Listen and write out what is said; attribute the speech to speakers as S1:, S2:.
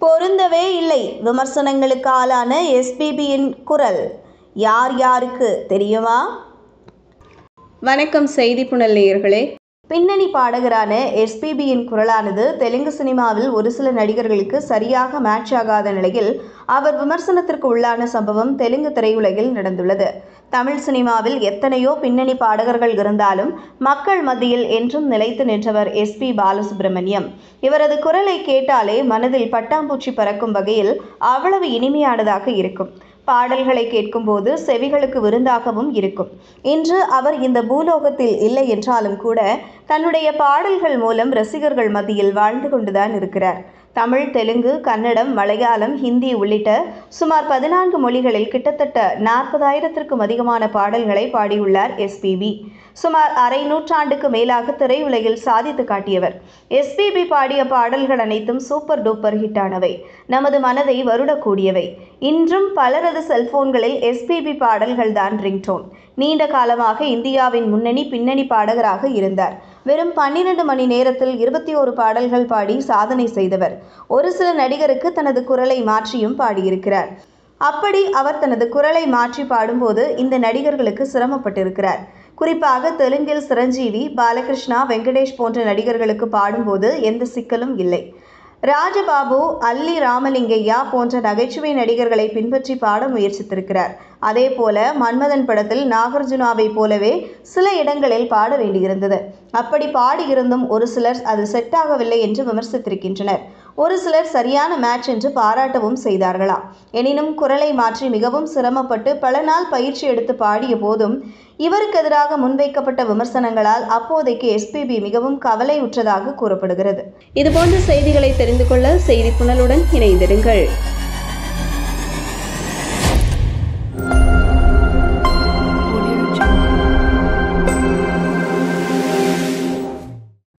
S1: பொருந்தவே இல்லை. விமர்சனங்களுக்கு ஆளான எஸ்பிபியின் குரல் யார் யாருக்கு தெரியுமா?
S2: வணக்கம் செய்தி புனல் நேயர்களே.
S1: பின்னணி பாடகரான எஸ்பிபியின் குரலானது தெலுங்கு சினிமாவில் ஒரு சில நடிகர்களுக்கு சரியாக மேட்ச் ஆகாத நிலையில் அவர் விமர்சனத்திற்கு உள்ளான சம்பவம் தெலுங்கு திரையுலகில் நடந்துள்ளது. தமிழ் சினிமாவில் எத்தனையோ பின்னணி பாடகர்கள் இருந்தாலும் மக்கள் மத்தியில் என்றும் நிலைத்து நின்றவர் எஸ்பி பாலசுப்ரமணியம். இவரது குரலை கேட்டாலே மனதில் பட்டாம்பூச்சி பறக்கும் வகையில் அவ்வளவு இனிமையானதாக இருக்கும். பாடல்களை கேட்கும்போது செவிகளுக்கு விருந்தாகவும் இருக்கும். இன்று அவர் இந்த பூலோகத்தில் இல்லை என்றாலும் கூட தன்னுடைய பாடல்கள் மூலம் ரசிகர்கள் மத்தியில் வாழ்ந்து கொண்டுதான் இருக்கிறார். தமிழ், தெலுங்கு, கன்னடம், மலையாளம், ஹிந்தி உள்ளிட்ட சுமார் 14 மொழிகளில் கிட்டத்தட்ட 40,000த்திற்கும் அதிகமான பாடல்களை பாடியுள்ளார் எஸ்பிபி. சுமார் அரை நூற்றாண்டுக்கு மேலாக திரையுலகில் சாதித்து காட்டியவர். எஸ்பிபி பாடிய பாடல்கள் அனைத்தும் சூப்பர் டூப்பர் ஹிட்டானவை, நமது மனதை வருடக்கூடியவை. இன்றும் பலரது செல்போன்களில் எஸ்பிபி பாடல்கள் தான் ரிங்டோன். நீண்ட காலமாக இந்தியாவின் முன்னணி பின்னணி பாடகராக இருந்தார். வெறும் 12 மணி நேரத்தில் 21 பாடல்கள் பாடி சாதனை செய்தவர். ஒரு சில நடிகருக்கு தனது குரலை மாற்றியும் பாடியிருக்கிறார். அப்படி அவர் தனது குரலை மாற்றி பாடும்போது இந்த நடிகர்களுக்கு சிரமப்பட்டிருக்கிறார். குறிப்பாக தெலுங்கில் சிரஞ்சீவி, பாலகிருஷ்ணா, வெங்கடேஷ் போன்ற நடிகர்களுக்கு பாடும்போது எந்த சிக்கலும் இல்லை. ராஜபாபு, அல்லி ராமலிங்கையா போன்ற நகைச்சுவை நடிகர்களை பின்பற்றி பாட முயற்சித்திருக்கிறார். அதே போல மன்மதன் படத்தில் நாகார்ஜுனாவை போலவே சில இடங்களில் பாட வேண்டியிருந்தது. அப்படி பாடியிருந்தும் ஒரு சிலர் அது செட் ஆகவில்லை என்று விமர்சித்திருக்கின்றனர். ஒரு சிலர் சரியான மேட்ச் என்று பாராட்டவும் செய்தார்களாம். எனினும் குரலை மாற்றி மிகவும் சிரமப்பட்டு பல நாள் பயிற்சி எடுத்து பாடிய போதும் இவருக்கு எதிராக முன்வைக்கப்பட்ட விமர்சனங்களால் அப்போதைக்கு எஸ்பிபி மிகவும் கவலையுற்றதாக கூறப்படுகிறது.
S2: இதுபோன்ற செய்திகளை தெரிந்து கொள்ள செய்தி புனலுடன் இணைந்திருங்கள்.